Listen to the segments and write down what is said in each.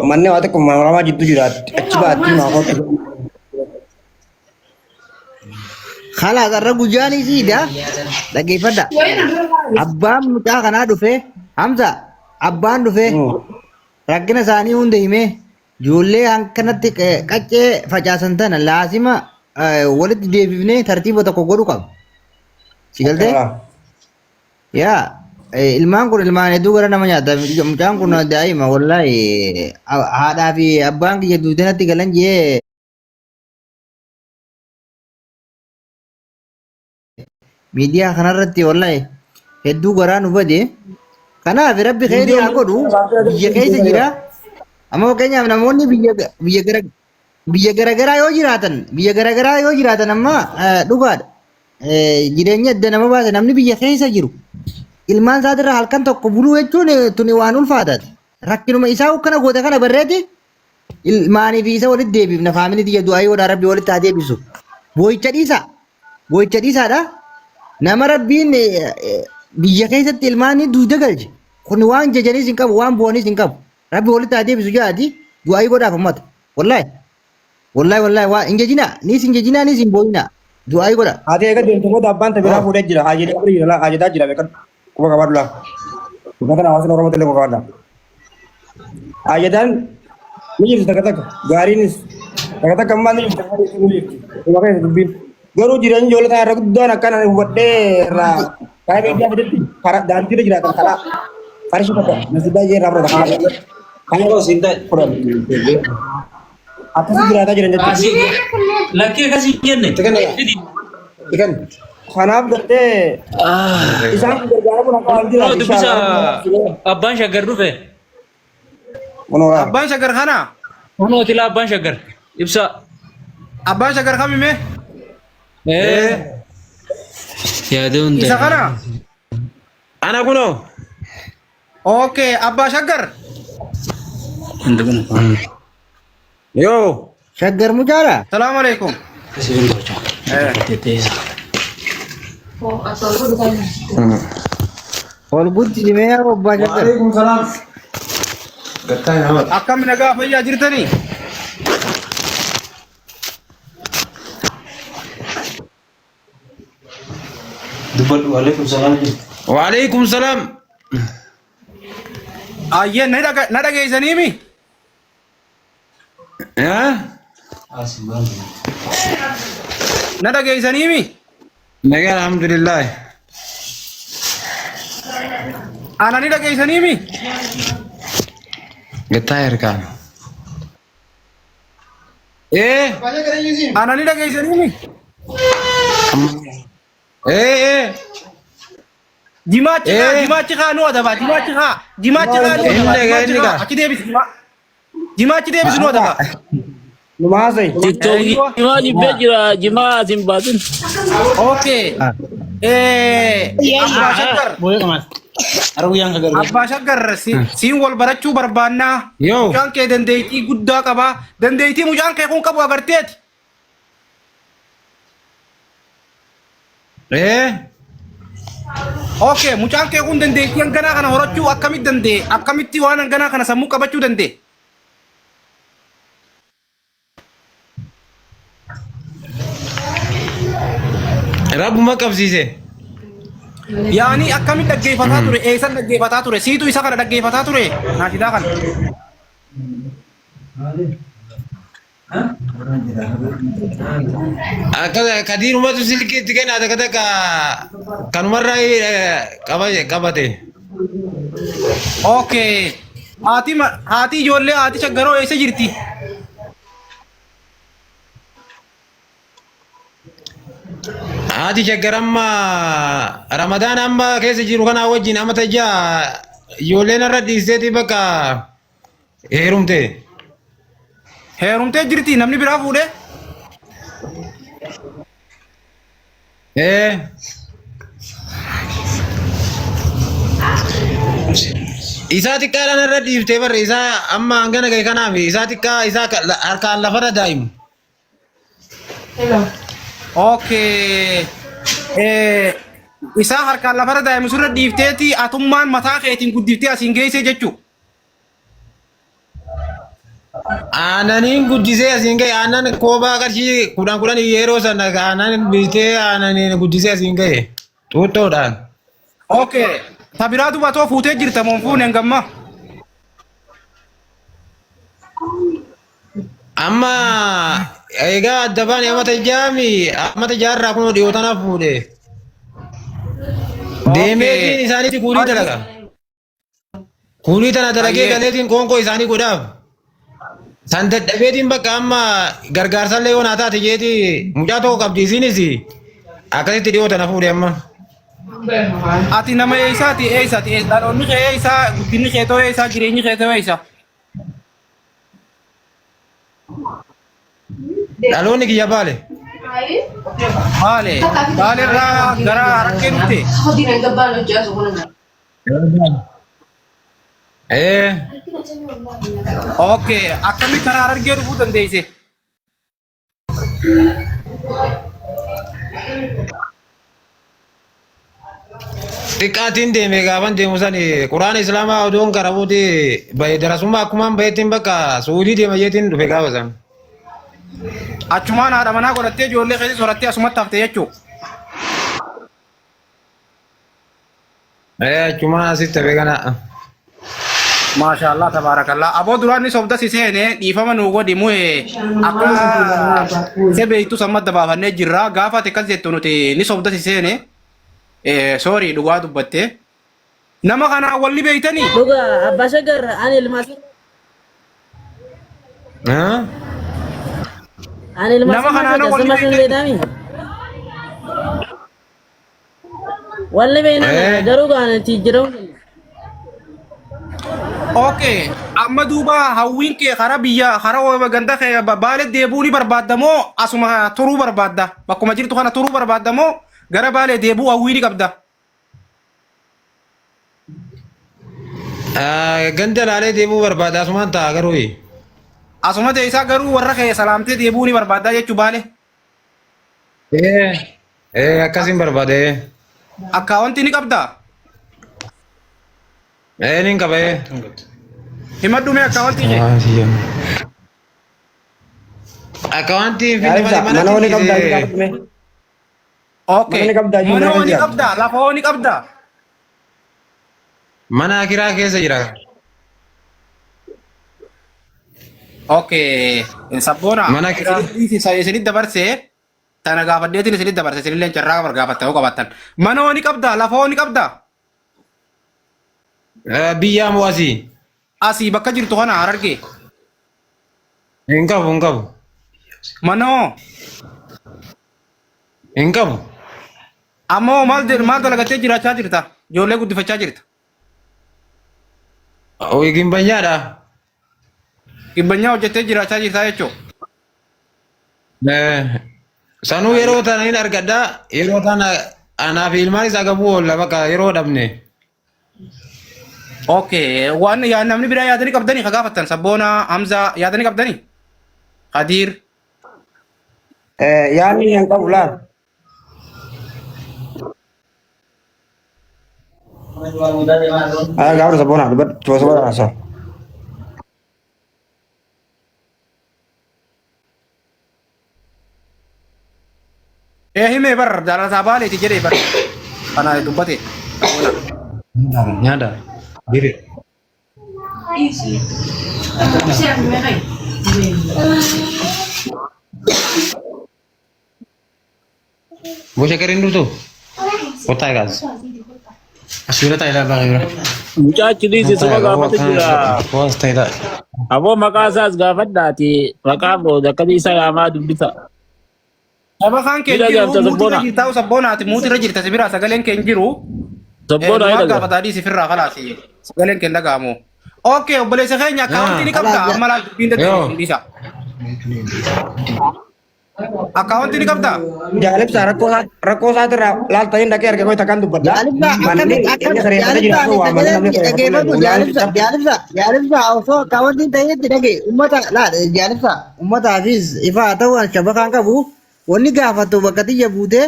manne waa tokko maramaa jiddu jira achi baatti maafoota. Khalas arra gujaani siida dhaggeeffadha. Abbaan mucaa kanaa dhufe Hamza abbaan dhufe rakkina isaanii hunda himee ijoollee hankanatti qaccee facaasan tana laasima walitti deebifnee tartiiba tokko godhu qaba. Si galtee? Yaa ilmaan kun ilmaan hedduu gara nama nyaata. Mucaan kun daa'ima wallaahi haadhaa fi abbaan kiyya duudanatti galan jee miidiyaa kanarratti wallaahi hedduu garaa nu bade. Kanaaf rabbi khayrii haa godhu biyya keessa jira. Amma fakkeenyaaf namoonni biyya garaagaraa yoo jiraatan amma dhugaadha. Jireenya adda nama baasa namni biyya keessa jiru. Ilmaan isaatirraa halkan tokko buluu jechuun tuni waan ulfaataati. Rakkinuma isaa kana goote kana barreeti ilmaanii fi isa walitti deebifna faamilii tiyya du'aa yoo rabbi walitti haa deebisu. Boo'icha dhiisaadha. Nama rabbiin biyya keessatti ilmaanii duuda galche. Kun waan jajaniis hin qabu waan bu'aniis hin qabu. Rabbi walitti haa deebisu jaati du'aa godhaaf hammata. Wallaahi waa hin jajinaa niis hin boo'inaa du'aa godha. Ati eega deemte booda abbaan tabiraa fuudhee jira. Haajetaa jira beekan. Quba qabaadhu laa. Uffata hawaasni Oromoo illee quba qabaadha. Haajetaan ni jirti takka gaariinis takka ammaa ni jirti. Quba keessa dubbiin. Garuu jireenya ijoollee irra guddaan akkana hubadhee irraa kaayee beektaa fidetti daandiirra jiraatan karaa qarshii tokko nasiibaa jee irraa fudhata. Kan yeroo siin ta'e akkasii jiraataa jiran jechuudha. Lakkee akkasii jenne. Tikan. Kanaaf gartee isaan gargaaramuun akka waan jiraatu. Dubbisa abbaan shaggar dhufe. Abbaan shaggar kana? Kunooti la abbaan shaggar ibsa. Abbaan shaggar kamime? Yaade hunde. Isa kana? Ana kuno. Oke, abbaa shaggar. Hunde kuno. Yo. Shaggar mucaara. Assalamu alaikum. Kasih baca. Tetesa. Ol guddi dimee abbaa shaggar. Waalaikumsalam. Akkam nagaa fayyaa jirtanii? Dubbadhu waalaikumsalam. Waalaikumsalam. Ayyan na dhageessanii mi? Na dhageessanii mi? Nagaa alhamdulillah. Ana ni dhageessanii mi? Gataa ergaan. Ana ni dhageessanii mi? Jimaachi kaa nu adaba jimaachi kaa achi deebisi nu adaba. Lumaasai. Jimaa jibbee jira jimaa asin baatin. Okay. Abbaa shaggar siin wal barachuu barbaannaa. Mucaan kee dandeettii guddaa qabaa. Dandeettii mucaan kee kun qabu agarteeti. Okay, mucaan kee kun dandeettii hanganaa kana horachuu akkamitti waan hanganaa kana sammuu qabachuu dandee? Rabbuma qabsiise. Yaani akkamitti dhaggeeffataa ture? Eessan dhaggeeffataa ture? Siitu isa kana dhaggeeffataa ture? Naashidaa kana. Kadiirumatu silkiitti kenna takka kanumarraa qabate. Okay. Haati ijoollee haati shaggaroo eessa jirti? Haati shaggar amma Ramadaan amma keessa jiru kana wajjin amma tajaa ijoolleen irra dhiisteeti bakka heerumte. Heerumtee jirti namni biraa fuudhee? Isaa xiqqaadhaan irra dhiiftee barre isaa amma hangana gahe kanaaf isaa xiqqaa isaa harkaan lafarra daa'imu. Okay. Isaa harkaan lafarra daa'imu surra dhiifteeti atummaan mataa keetiin guddiftee asiin geessee jechuu. Aananiin guddisee asiin gahe aannan koobaa qarshii kudhan yeroo sana aannan bitee aananiin guddisee asiin gahe xuuxxoodhaan. Okay. Tabiraa dubatoo fuutee jirta moo fuuneen gamma? Amma egaa adda baane amata jaarraa kun dhiyootana fuudhe. Deemeetiin isaaniitti kuulii dalaga. Kuulii tana dalagee galeetiin qoonqoo isaanii godhaaf. San dadhabeetiin bakka amma gargaarsallee yoo naa taate jeeti mucaa tokko qabdi isiinis akkasitti dhiyootana fuudhe amma. Ati nama eessaati eessaati dhaloonni kee eessaa guddinni kee ta'uu eessaa jireenyi kee ta'uu eessaa? Dhaloonni kiyya baale. Baale irraa gara Harargee dhufte. Okay, akkamitti karaa Harargee dhufuu dandeesse? Xiqqaatiin deeme gaafan deemu sani quraana islaamaa odoon karabuuti darasummaa akkumaan baheettiin bakka suudii deema jeetiin dhufe gaafa san. Achumaan haadha manaa godhattee ijoollee keessa sorattee asumatti hafte jechuu. Achumaan asitti hafe kana. Maashaallah tabaarakallah. Aboo duraan ni sobda si seene dhiifama nuu godhi mu'e akka se beektu samma dabaafannee jirra gaafa ati akkas jettu nuti ni sobda si seene. Sorry dhugaa dubbatte. Nama kana walli beeytanii? Dhugaa abbaa shagar ani ilmaas. Ani ilmaas. Nama kana walli beeytanii? Walli beeyna garuu gaanati jiramu. Okay, amma duuba hawwiin kee karaa biyya karaa ganda kee baale deebuu ni barbaadda moo asuma turuu barbaadda? Bakkuma jirtu kana turuu barbaadda moo gara baale deebuu hawwii ni qabda? Ganda laalee deebuu barbaadda asumaan ta'a garuu. Asuma teessaa garuu warra kee salaamtee deebuu ni barbaadda jechuu baale? Akkasiin barbaade. Akkaawwanti ni qabda? Ni qabe. Himadhu mee akkaawwanti kee? Akkaawwanti mana wani qabda mee? Okay. Mana wani qabda, lafa wani qabda. Mana kiraa keessa jira. Okay. Sabboona. Mana kiraa. Isinit dabarsee tana gaafadheetiin isinit dabarse isinillee carraa bargaafatta yoo qabaattan. Mana wani qabda, lafa wani qabda. Biyyaa moo asii? Asii bakka jirtu kana Harargee. Hin qabu. Manoo. Hin qabu. Ammoo maal dalagattee jiraachaa jirta? Ijoollee guddifachaa jirta? Gimbanyaadha. Gimbanyaa hojjettee jiraachaa jirta jechuu? Sanuu yeroo tana hin argadda. Yeroo tana anaa fi ilmaan isaa gabuu oolla bakka yeroo dhabne. Okay, waan namni biraa yaadanii qabdanii ka gaafattan Sabboona Hamza yaadanii qabdanii? Qadiir. Yaadni hin qabu laal. Gaafa Sabboona coba Sabboona rasa. Hime bar jaalataa baaleeti jedhee bar kana dubbate. Nyaada. Diri. Bos cakarin dulu tuh. Kota guys. Asli tak ada bang. Mucaa chiliisi suma gaafate jira. Aboo maqaa isaas gaafadhaati maqaa booda akkasii isa yaamaa dubbisa. Saba kan kee jiru muutii jirtaa Sabboonaati muutii irra jirta sibira sagaleen kee jiru. Sabboona ayi dhagaa. Gaafataadhii sifirraa kalaati sagaleen kee dhagaamu. Okay obboleessa keenya akkaawwantii ni qabda amma laal dubbiin dadhabsiisa. Akkaawwantii ni qabda. Jaalibsa rakkoo isaatirraa laaltanii dhaqee argee goota kan dubbadha. Jaalibsa osoo akkaawwantiin ta'etti dhage uummataafis ifa haa ta'u shabakaan qabu wanni gaafatu bakka xiyya buutee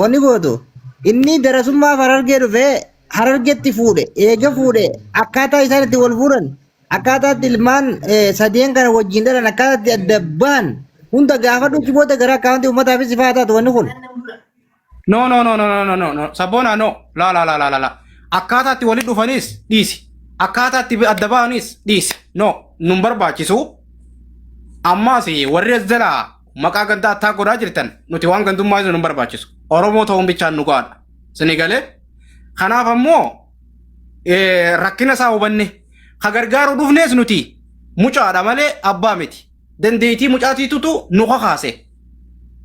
wanni gootu inni darasummaaf Harargee dhufee Harargeetti fuudhe eega fuudhe akkaataa isaan itti wal fuudhan akkaataa ilmaan sadeen kana wajjin dhalan akkaataa adda bahan hunda gaafa dhuchi booda gara akkaawwantii uummataafis ifaa taatu wanni kun. No. Sabboonaa no. La. Akkaataatti walitti dhufanis dhiisi. Akkaataatti adda bahanis dhiisi. No. Nun barbaachisu. Ammaas warri as jalaa maqaa gandaa attaa godhaa jirtan nuti waan gandummaa isa nun barbaachisu. Oromoo ta'uun bichaan nu gaadha. Sini galee. Kanaaf ammoo rakkina isaa hubanne. Ka gargaaru dhufnees nuti mucaadha malee abbaa miti. Dandeettii mucaatiitutu nu kakaase.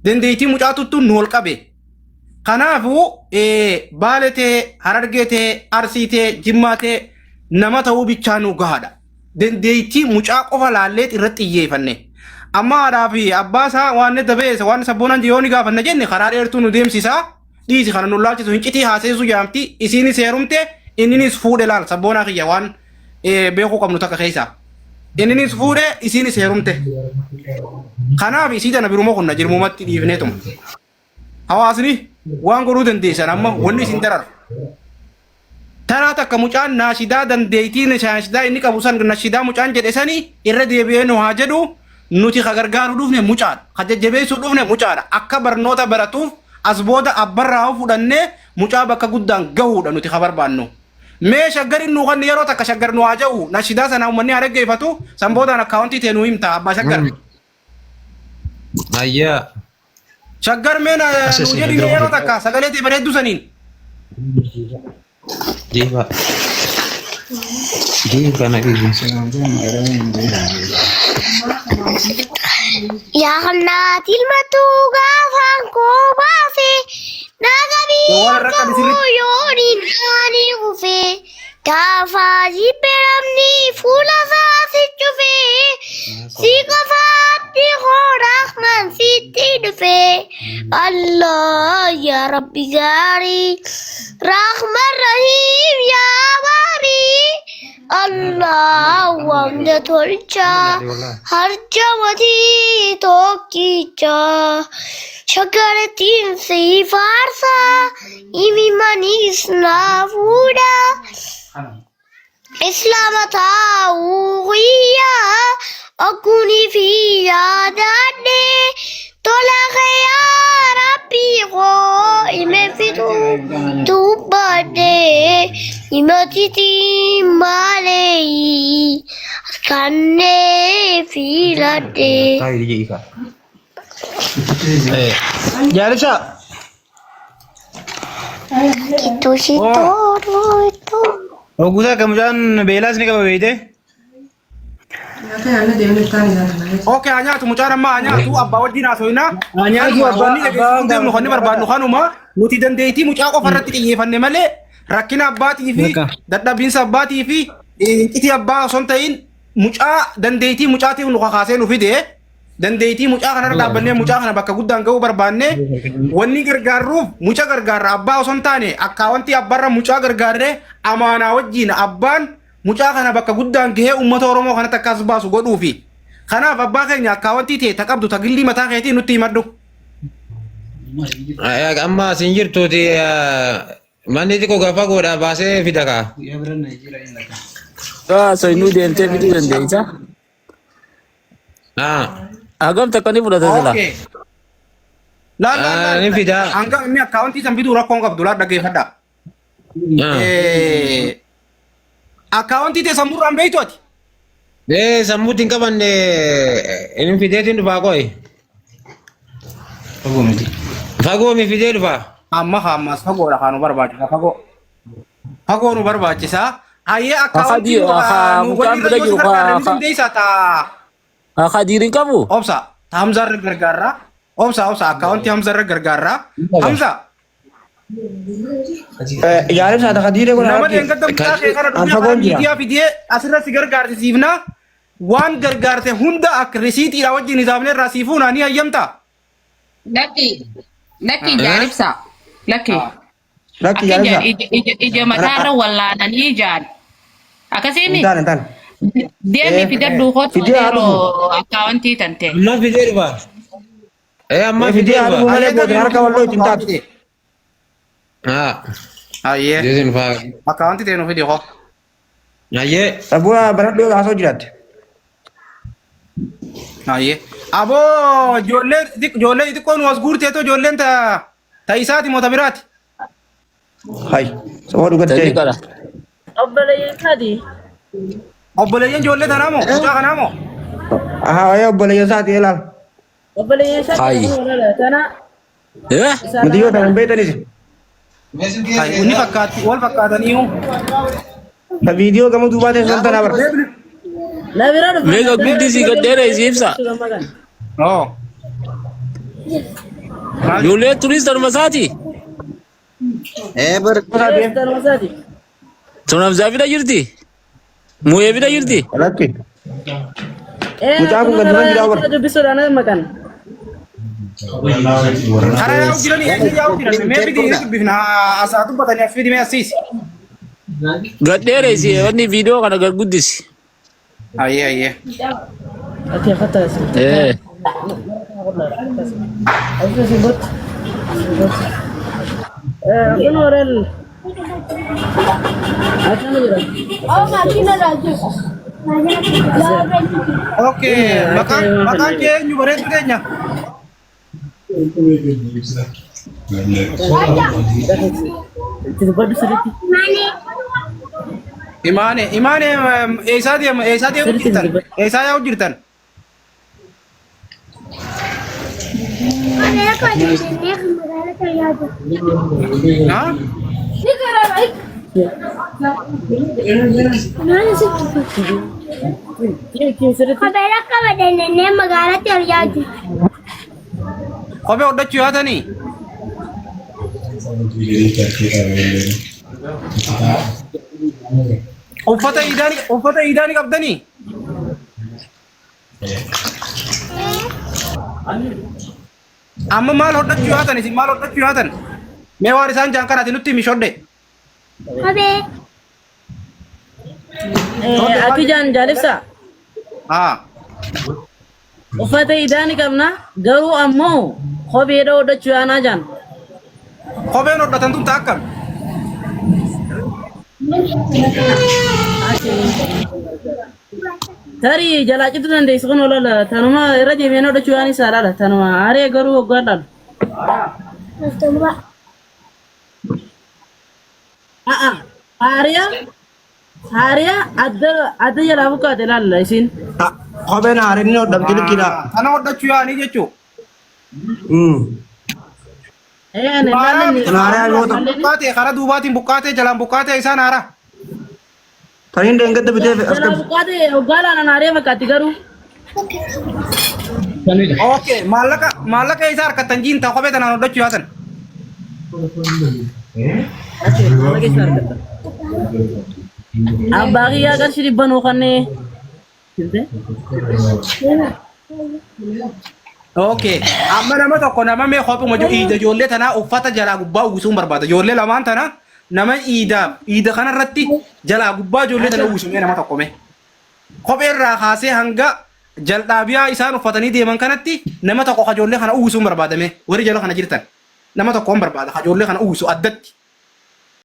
Dandeettii mucaatutu nu ol qabe. Kanaafuu baaletee, harargeetee, arsiitee, jimmaatee nama ta'uu bichaa nu gahaadha. Dandeettii mucaa qofa laalleet irratti xiyyeeffanne. Amma haadhaa fi abbaa isaa waan dabeessa waan sabboonaan jiyooni gaafanna jenne karaa dheertuu nu deemsisaa dhiisi kana nu laalchisu hincitii haaseessu jaamti isiinis heerumte inninis fuudhe laal sabboonaa kiyya waan beekuu qabnu takka keessaa. Inninis fuudhe isiinis heerumte. Kanaaf isii tana biruma kunna jirmumatti dhiifneetuma. Hawaasni waan godhuu dandeessan amma wanni isin dararu. Taraa takka mucaan naashidaa dandeettii naashidaa inni qabu san naashidaa mucaan jedhe sanii irra deebi'ee nu haa jedhu nuti ka gargaaru dhufne mucaadha. Ka jajjabeessuu dhufne mucaadha. Akka barnoota baratuuf as booda abbarraa fudhannee mucaa bakka guddaan gahuudha nuti ka barbaannu. Mee shaggarin nu kan yeroo takka shaggar nu haa ja'u naashidaa sana uummanni haa dhaggeeffatu san boodaan akkaawwantii ta'e nu himta abbaa shaggar. Ayyaa. Shaggar mee nu jedhi yeroo takka sagalee ta'e bareedduu saniin. Jiba. Jiba kana Ya kena tilmatu gafang ko bafe nagabi ko yorin ani ufe kafaji peramni fula sa sichufe si kafati ho rahman siti dufe Allah ya Rabbi gari rahman rahim ya bari Allah wangda tolcha harja mati tokicha shagaratin si farsa imi manis na fuda Islam tauhiya akuni fiya dade tola kaya Rabbi ko ime fitu tubade imatiti malei kanne filade Jaalisa. itu si toro itu Ogusaa kamucaan beelaas ni qaba beeyte. Oke nyaatu mucaan amma nyaatu abbaa wajjin haasofna. Nyaatu abbaa deemnu kan barbaadnu kanuma nuti dandeettii mucaa qofa irratti xiyyeeffanne malee rakkina abbaatii fi dadhabbiinsa abbaatii fi itti abbaa osoo hin ta'in mucaa dandeettii mucaatiif nu kakaasee nu fide dandeettii mucaa kanarra dhaabbannee mucaa kana bakka guddaan ga'uu barbaanne wanni gargaaruuf mucaa gargaarra abbaa osoo hin taane akkaawwantii abbaarra mucaa gargaarree amaanaa wajjin abbaan mucaa kana bakka guddaan gahee uummata Oromoo kanatti akkas baasu godhuufi. Kanaaf abbaa keenya akkaawwantii ta'e taqabdu tagillii mataa keetii nutti himadhu. Amma siin jirtuuti manni xiqqoo gaafa godhaa baasee fida kaa. So inni deemtee fiduu dandeessa? Hagam takka ni fudhata sila? Ni fida. Hanga inni akkaawwantii san fiduu rakkoon qabdu laa dhaggeeffadha. Akkaawwantii ta'e sammuurraan beektu ati? Sammuutti hin qabanne inni fideetiin dhufaa qo'i. Fagoo mi fidee dhufaa? Ammas fagoodha kan nu barbaachisa fagoo. Fagoo nu barbaachisa. Hayyee akkaawwantii nu waliin rakkoo gargaaranii dandeessaa taa. Khadirin kamu? Obsa, Hamza irra gargaarra. Obsa akkaawwantii Hamza irra gargaarra. Hamza. Jaalisa ati Khadiiree kun Nama deengata mucaa kee kana dunyaa miidiyaa fidee asirratti gargaarsiifna waan gargaarte hunda akka risiitiidha wajjin hisaabnee irraa siifuuna ni hayyamta. Lakki jaalibsa. Lakki jaalisa. ija mataarra wallaananii ijaan. Akkasiin Intaan. deemi fidadhu hotu yeroo akkaawwantii tante. Amma fidee dhufaa. Amma Fidee fidee aduu dhufaa. malee boodin harka walloo ittiin taatu. Hayyee Deetiin dhufaa. akkaawwantii ta'e nu fide hoo. Ayyee. Sabua baradhoo haasoo jiraatte. Ayyee. Aboo ijoollee xiqqoo nu as guurteetoo ijoolleen ta isaati moo ta biraati? Hai. Sabua dhugattee. Tadi kala. Obboleeyyan sadii. Obboleeyyan ijoollee tanaa moo? Mucaa kanaa moo? Aha, waa'ee obboleeyyan isaati ilaal. Obboleeyyan Hai. sadii. Kana Eh? Nuti yoo ta'an beektanis. Inni fakkaatti wal fakkaatanii Ta viidiyoo gama duubaa teessan tanaa bara. na bira dhufu. Mega guddisi gaddeera isiibsa. Oo. Ijoollee turistar masaati. Bar Tunaaf bira jirti. Muuyee bira jirti. Alatti. Mucaa kun gadi jira bara. Dubbisuudhaan maqaan. Karaa yaa'u jiranii eenyu yaa'u jiran mee bidi dubbifna asaa dubbatanii as fidime asiisi. Gaddeera isii wanni viidiyoo kana gad guddisi. Ayyee ayyee. Oke, fatas. Eh. Aku sebut. Aku norel. Apa nih? Oh, makina lagi. Okay, maqaan kee eenyu bareedu keenya? Sebut sedikit. Imaane eessaa deemu jirtan? Eessaa yaa'u jirtan? Haa? Kophee akka badannee magaalatti argaa jiru. Kophee hodhachuu yaatanii? Uffata iidaanii qabdanii? Amma maal hodhachuu yaatan isin maal hodhachuu yaatan? Mee waan isaan jaan kanaati nutti himi shodhe. Kophee. Aku jangan jalibsa. Haa. Uffata idaani qabna garuu ammoo kopheedha hodhachuu yaanaa jaan. Kopheen hodhatan tun ta'a akkam? Tarii jalaa citu dandeessu kun olala tanuma irra deemeen hodhachuu yaan isaa laala tanuma aaree garuu hoggaan laala. Haariyaa adda jalaa bukkaate laalla isin. Kopheen haareen hodhamti likkidha. Kana hodhachuu yaanii jechuu? Buqqaatee karaa duubaatiin buqqaatee jalaan buqqaatee isaan haara. Kan hin deengadda bitee as Jalaa bukkaate hoggaa laalaan haaree fakkaatti garuu. Okay, maallaqa isaa harkattan jiin ta'a kophee tanaan hodhachuu yaatan. Abbaa kiyyaa qarshii dhibba nuu kannee. Okay, amma nama tokko nama mee kophuma iida ijoollee tanaa uffata jalaa gubbaa uwwisuun barbaada. Ijoollee lamaan tana nama iida kanarratti jalaa gubbaa ijoollee tana uwwisumee nama tokko mee. Kophee irraa kaasee hanga jal'aabiyaa isaan uffatanii deeman kanatti nama tokko ijoollee kana uwwisuun barbaadame. Warri jala kana jirtan nama tokkoon barbaada ijoollee kana uwwisu addatti.